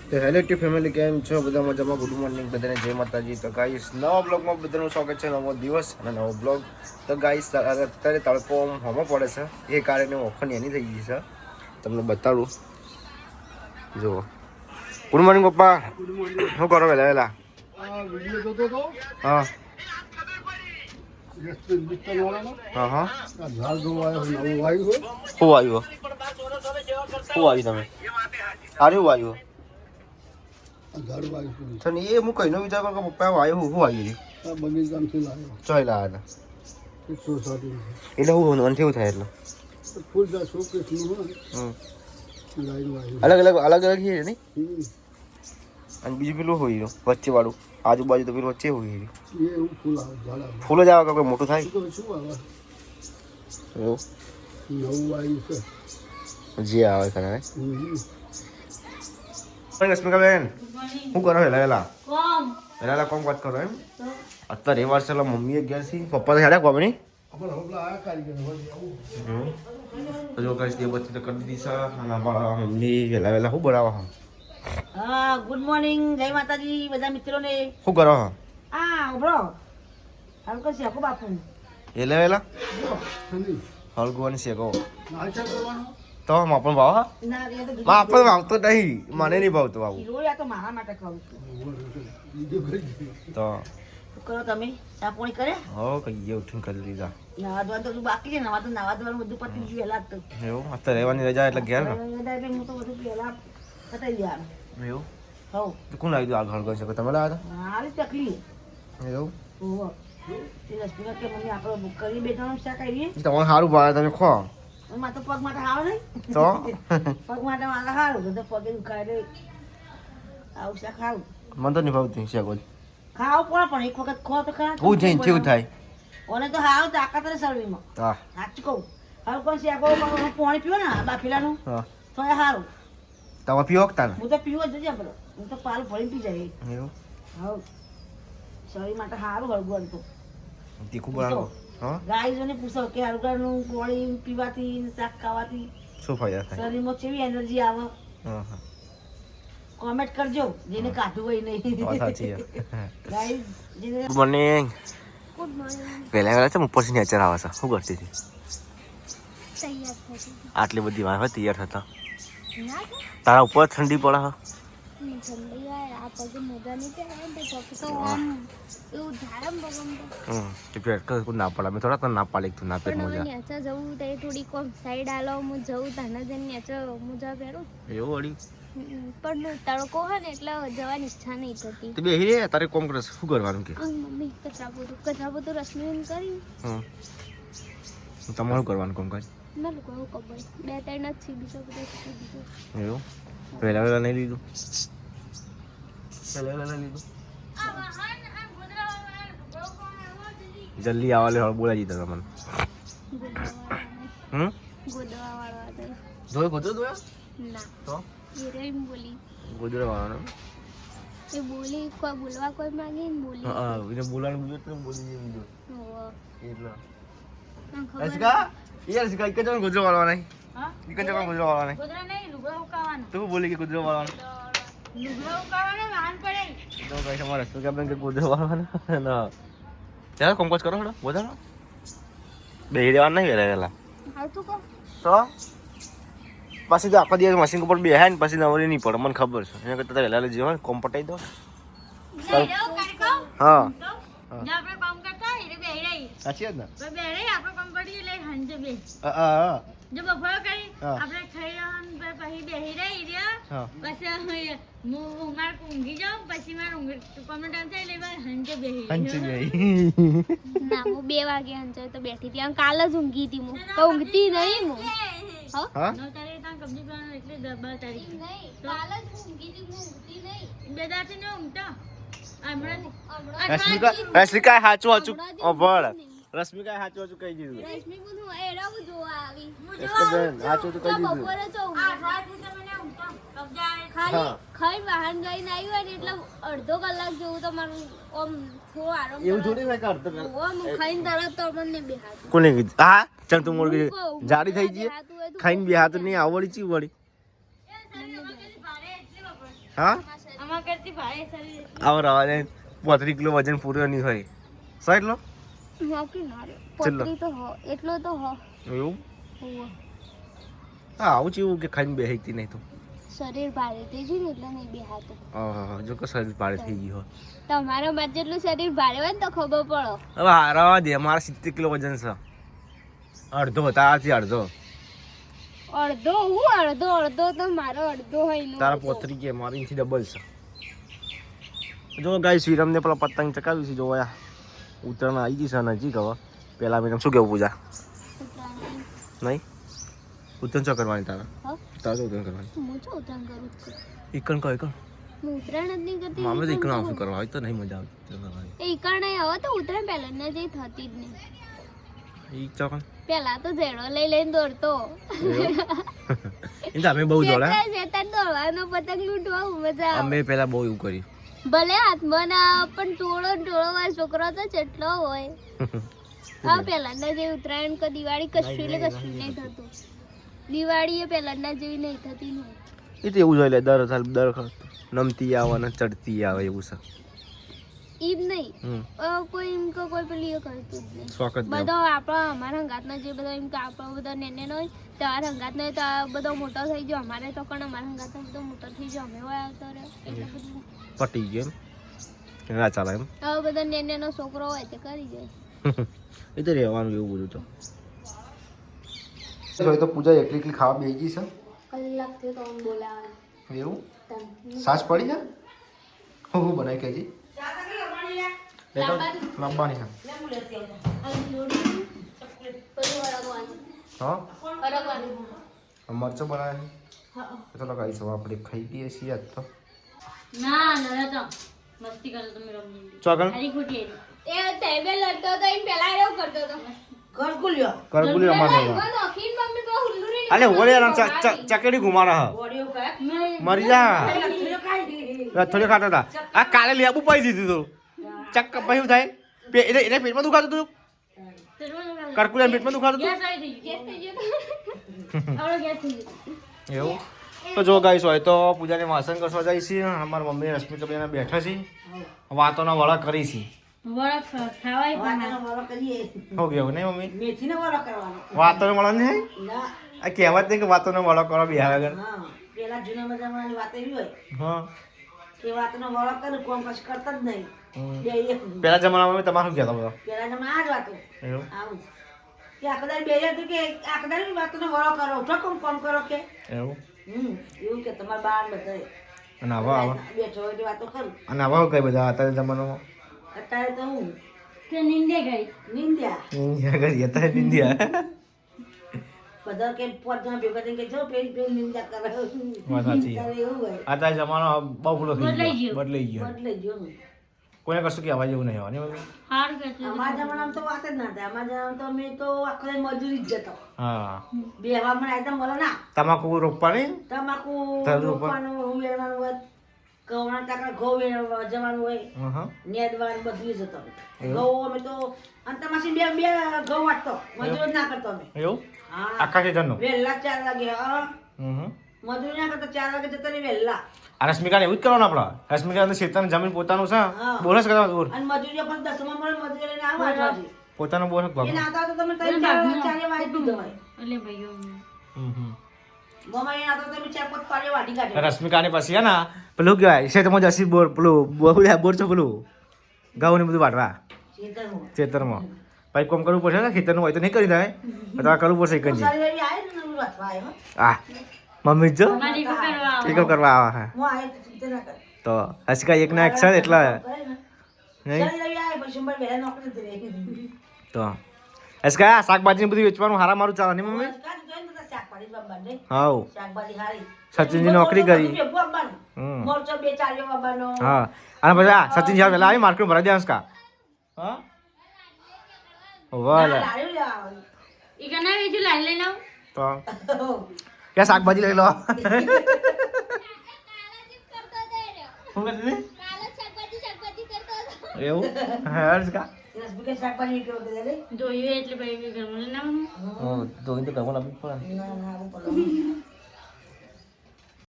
તો hello two family, કેમ છો બધા? મજામાં? ગુડ મોર્નિંગ બધાને, જય માતાજી. તો ગાઈસ નવા બ્લોગમાં બધાનું સ્વાગત છે. નવો દિવસ અને નવો બ્લોગ. તો ગાઈસ અત્યારે તડકો હોમો પડે છે, એ કારણે ઓફર એની થઈ ગઈ છે. તમને બતાડું, જુઓ. ગુડ મોર્નિંગ પપ્પા. શું કરો વહેલા વહેલા? હા હા. શું આવ્યું? તમે સારું આવ્યું. એ હું કહીનો વિચાર કરું કે પપ્પા આવ્યું શું આવ્યું ચોય લાવ્યા હતા એટલે હું મને કેવું થાય એટલે અલગ અલગ અલગ અલગ છે નહીં. અને બીજું પેલું હોય વચ્ચે વાળું આજુબાજુ તો પેલું વચ્ચે હોય ફૂલ જ આવે કોઈ મોટું થાય જે આવે કરે. રશ્મિકાબેન શું કરો હેલા હેલા હેલા કોમ વાત કરો એમ? અત્યારે એ વાર છે મમ્મી ગયા છે, પપ્પા તો હેડા કોમ નહીં જો કઈ દે બધી તો કરી દીધી છે. અને મમ્મી વહેલા વહેલા શું બનાવો? હા, ગુડ મોર્નિંગ, જય માતાજી બધા મિત્રોને. શું કરો? ઉભરો હાલ કર શેકો બાપુ વહેલા વહેલા હળગવાની શેકો તો માપણ ભાવ? હા, માપણ ભાવતો નહીં, મને નહીં ભાવતો આવું. તો મારા માટે ખાવું તો કરો તમે ચા પાણી કરે? હો કહીએ ઉઠીને કરી લીધા. નાવા ધોવાનું તો બાકી છે. નાવા ધોવાનું બધું પતી ગયું વહેલા જ. એવું અત્યારે રહેવાની રજા એટલે ઘેર ને હું તો બધું પહેલા પતાવી દેવાનું. એવું હવ તો કોણ આવી દઉં? આગળ કરી શકો તમે લાવ્યા મારી તકલીફ હતા? એવું રસગુલ્લા કે મમ્મી આપણે બુક કરી બેઠાનું શાક આવીએ તમારે સારું ભાવે તમે ખો મારે તો પગ માટે હાવ નહીં તો પગ માટે મારે સારું તો પગે દુખાય આવું શાક ખાવું મને તો નહીં ભાવતી શેકો ખાવું પડે પણ એક વખત ખો તો ખરા. હું જઈને કેવું થાય? ઓને તો હાવ તાકાત રહે શરીરમાં. હા સાચું કહું. હવે કોઈ શેકો પાણી પીવો ને બાફેલાનું હા તો એ સારું. તમે પીવો તાને? હું તો પીવો જ આપણે. હું તો પાલ ભરીને પી જાય. એવું હા, શરીર માટે સારું હળગું તો તીખું બનાવો. હા ગાઈઓને પૂછો કે હળગરનું પાણી પીવાથી શાક ખાવાથી શું ફાયદા થાય? શરીરમાં કેવી એનર્જી આવે? હા હા કોમેન્ટ કરજો જેને કાઢવું હોય નહીં. સાચી ગાઈસ જેને ગુડ મોર્નિંગ. પહેલા પહેલા છે ઉપરથી નેચર આવે છે. શું કરતી હતી? આટલી બધી વાર હોય તૈયાર થતા તારા ઉપર ઠંડી પડે હા? ના પડે અમે થોડા ના પાડી તું ના પહેર મોજા એવું વળી પણ તડકો હોય ને એટલે જવાની ઈચ્છા નહીં થતી. તો બેહી રે તારે કોમ કરે શું કરવાનું કે મમ્મી કચરા પોતું રસમીન કરી તમારું કરવાનું કોમ કાજ ના લોકો એવું ખબર 2-3 જ છે બીજો બધો બીજો એવું પહેલા પહેલા નહીં લીધું? પહેલા પહેલા લીધું જલ્દી આવવા લે બોલાવી દીધા તમને. ગોદવા વાળો હતો ધોય ગોદરો ધોયા ના તો હિરોઈન બોલી ગોદરો વાળો એ બોલી કોઈ બોલવા કોઈ માંગે ને બોલી હા એને બોલાવાનું બીજો તો બોલી બીજો હોવો એટલા ખબર રસિકા યાર રસિકા એક જણ ગોદરો વાળવા નહીં. હા એક જણ ગોદરો વાળવા નહીં. ગોદરા નહીં લુગડા ઉકાવાનો. તું બોલી કે ગોદરો વાળવાનું લુગડા ઉકાવાનો વાન પડે. તો કઈ તમારે રસિકા બેન કે ગોદરો વાળવાના ના ચાલ કોમ્પોઝ કરો થોડો બોધાનો બેહી રહેવાનું નહીં વેલા વેલા આવતું કો તો પછી તો આખો દિવસ મશીન ઉપર બેહાય ને પછી નવરી નહીં પડે મને ખબર છે. એના કરતાં વહેલા લઈ જવાનું કોમ પટાઈ દો. હા આપણે કામ કરતા એટલે બેહી રહી. સાચી વાત ને? બેહી રહી આપણે કામ કરી એટલે હંજે બે. હા જો બપોર કરી હા. આપણે ખાઈ રહેવાનું પછી બેહી રહી રહ્યા. હા પછી હું મારે ઊંઘી જાઉં પછી મારે કોમનો ટાઈમ થાય એટલે હંજે બેહી હંચી રહી. ગઈ ના હું 2 વાગે હંચાય તો બેઠી હતી કાલ જ ઊંઘી હતી હું તો ઊંઘતી નહીં હું હા 9 તારીખે ત્યાં કબજી કરવાનું એટલે 12 તારીખે. નહીં કાલ જ ઊંઘી હતી હું ઊંઘતી નહીં 2 દાડાથી ન ઊંઘતા. હમણાં રશ્મિકા સાચું સાચું ભળ રશ્મિકા સાચું સાચું કહી દીધું. રશ્મિ હું એરાવું જોવા આવી બેન સાચું તો કહી દીધું. બપોરે તો ખાલી ખાઈ વાહન જઈને આવ્યું ને એટલે અડધો કલાક જેવું તો મારું ઓમ થોડો આરામ એવું થોડી હોય કે અડધો કલાક. ઓમ ખાઈને તરત તો મને બેહાતું કોને કીધું? હા ચાલ તું મોર જાડી થઈ જઈએ ખાઈને બે હાથ નહીં આવડી ચી વળી હા આમાં કરતી ભારે શરીર આવો રવા દે 35 કિલો વજન પૂરો નહીં હોય સો એટલો નાખી ના રે ચલો. પતરી તો હો એટલો તો હો એવું હોવે. હા આવું છે એવું કે ખાઈને બેહતી નહીં તો શરીર ભારે થઈ ગયું ને એટલે નહીં બેહાતો હા જો કે શરીર પાડે થઈ ગયું તમારા બાદ જેટલું શરીર ભારે હોય ને તો ખબર પડો હવે હારા દે મારા 70 કિલો વજન છે અડધો તારાથી અડધો અડધો તો મારો અડધો હોય નો તારા પોતરી કે મારી થી ડબલ છે જો ગાઈસ વિરમને પેલા પતંગ ચકાવી છે જો આ ઉત્તરાયણ આવી ગઈ છે નજીક હવે પેલા મેડમ શું કેવું પૂજા નહીં ઉત્તરાયણ ચો કરવાની તારા હા તારા ઉત્તરાયણ કરવાની હું તો ઉત્તરાયણ કરું છું ઈકણ કહો ઈકણ હું ઉત્તરાયણ જ નહીં કરતી મામે તો ઈકણ શું કરવા હોય તો નહીં મજા આવતી કરવાની એ ઈકણ હવે તો ઉત્તરાયણ પહેલા ને જે થતી જ નહીં ઈ ચોકન પેલા તો ઝેડો લઈને દોડતો એ તો અમે બહુ દોડ્યા શેતાન દોડવાનો પતંગ લૂંટવા મજા આવે અમે પેલા બહુ એવું કર્યું ભલે હાથમાં ના આવે, પણ ટોળો વાળો છોકરો તો જેટલો હોય હા પહેલાના જેવી ઉત્તરાયણ કે દિવાળી કશું એટલે કશું નહીં થતું દિવાળી એ પહેલાના જેવી નહીં થતી ને એ તો એવું જ હોય લે દર સાલ દર નમતી આવે ને ચડતી આવે એવું છે ઈ જ નહીં કોઈ એમ કે કોઈ પેલી એ કરતું જ નહીં શોખ જ બધો આપણો અમારા હંગાતના જે બધો એમ કે આપણો બધો નેનો હોય તમારા હંગાતનો હોય તો આ બધો મોટો થઈ ગયો અમારે તો પણ અમારા હંગાતનો બધો મોટો થઈ ગયો અમે હોય આવતો રહ્યો એટલે બધું પટી ગયો એમ ના ચાલે એમ હવે બધો નેનો છોકરો હોય તે કરી જાય એ તો રહેવાનું એવું બધું તો હવે તો પૂજા એકલી એકલી ખાવા બેસી ગઈ છે કલાકથી તો આમ બોલાવે એવું સાસ પડી છે હું બનાવી કેજી લાંબાની હા મરચો બનાવે છે ચલો ગાઈસ હવે આપણે ખાઈ દઈએ છીએ આજ તો ના ના તો મસ્તી કરો તમે રમી ચોકન ખાલી ખોટી એ તેબે લડતો તો એમ પેલા એવો કરતો તો કરકુલી રમવાનું મને અખીન મમ્મી બહુ હુલ્લુરી અલે ઓલે ચકેડી ઘુમારા હ મરી જા થોડી ખાતા હતા આ કાલે લેબુ પાઈ દીધું તું ચક પછી શું થાય એને પેટમાં દુખાતું તું કરકુલી પેટમાં દુખાતું તું ગેસ આવી ગઈ ગેસ થઈ ગયો આવડો ગેસ થઈ ગયો એવું તો જો ગાઈસ હોય તો પૂજાને વાસણ ઘસવા જાય છે અમારા મમ્મી રશ્મિકા બેન બેઠા છે વાતોના વડા કરી છે વડા ખાવાય પણ હો ગયો નહીં મમ્મી મેથીનો વડો કરવાનો વાતોનો વડા નહીં ના આ કહેવત નહીં કે વાતોનો વડો કરો બિહાર આગળ હા પેલા જૂના મજામાં વાત એવી હોય હા કે વાતનો વડો કરું કોમ કશું કરતા જ નહીં બે એક પેલા જમાનામાં તમારું શું કહેતા બધા પેલા જમા આ જ વાતો એવું આવું કે આખદાર બે હતું કે આખદાર વાતનો વડો કરો ઉઠો કોમ કરો કે એવું એવું કે તમારા બાર બધાય અને આવા આવા બેઠો હોય વાતો કરું અને આવા કઈ બધા અત્યારે જમાનામાં અત્યારે તો હું કે નિંદે ગઈ નિંદ્યા કરી અત્યારે ઇન્ડિયા બધા કે પોત જણા ભેગા થઈને કે જો પેલી પેલી નિંદા કરે વાત સાચી અત્યારે એવું હોય અત્યારે જમાનો બહુ પેલો થઈ બદલાઈ ગયો ગયો. બદલાઈ ગયો બદલાઈ ગયો ને. કોઈને કશું કહેવા જેવું નહીં હોય ને હાર કે અમારા જમાનામાં તો વાત જ ના થાય અમારા જમાનામાં તો અમે તો આખો દિવસ મજૂરી જ જતો હા બે હવામાં આયતા મળે ના તમાકુ રોપવાની તમાકુ તારું રોપવાનું વેણવાનું હોય ઘઉંના ટાંકા ઘઉં વેણવા જવાનું હોય હા નેદવાનું બધું જ હતો ઘઉં અમે તો અંતમાંથી બે બે ઘઉં વાટતો મજૂરી ના કરતો અમે એવું હા આખા ખેતરનું વહેલા 4 વાગે હા હમ મજૂરી ના કરતો 4 વાગે જતો ને વહેલા આ રશ્મિકાને એવું જ કરવાનું આપણા રશ્મિકા ખેતરની જમીન પોતાનું છે હા. બોનસ કરવાનું દૂર અને મજૂરી પણ 10માં મળે મજૂરી લઈને આવો 8 વાગે પોતાનું બોનસ એ ભાગ નાતા તો તમે 3 4 વાગે દીધો હોય એટલે ભાઈઓ મમ્મા એ નાતા તો તમે 4 5 પાડે વાટી કાઢે રશ્મિકાની પછી હે ને પેલું કહેવાય ખેતરમાં જસી બોર પેલું બોર છો પેલું ઘઉં ને બધું વાટવા ખેતરમાં ખેતરમાં પછી કોમ કરવું પડશે ને ખેતરનું હોય તો નહીં કરી થાય તમારે કરવું પડશે એક જ સારી વાળી આય ને નવી વાટવા આયો આ મમ્મી જો મારી કો કરવા આવો. ટીકો કરવા આવે હા હું આય તો ચિંતા ના કર તો રશ્મિકા એકના એક છે એટલે નહીં સારી વાળી આય પછી સંભાળ વહેલા નોકરી જ રહે તો રશ્મિકા શાકભાજી ને બધું વેચવાનું હારા મારું ચાલે નહીં મમ્મી કાજ જોઈને બધા શાકભાજી બાબાને હાઉ શાકભાજી હારી સચિનજી નોકરી કરી હમ. મોરચો બે ચાલ્યો બાબાનો હા અને પછી આ સચિન જ્યારે વહેલા આવી માર્કેટ ભરાઈ દે હંસકા હા વાલે લાડ્યું લાવ ઈ કના વેચું લાઈ લઈને આવું તો ક્યાં શાકભાજી લઈ લો કાલે શું કરતી હતી? શાકભાજી કરતો હતો એવું હા હંસકા રસબીકે શાકભાજી કેવો કે દે જોયું એટલે ભાઈ ઘરમાં લઈને આવું તો તો ઘરમાં લાવવી પડે ના ના આવું પડે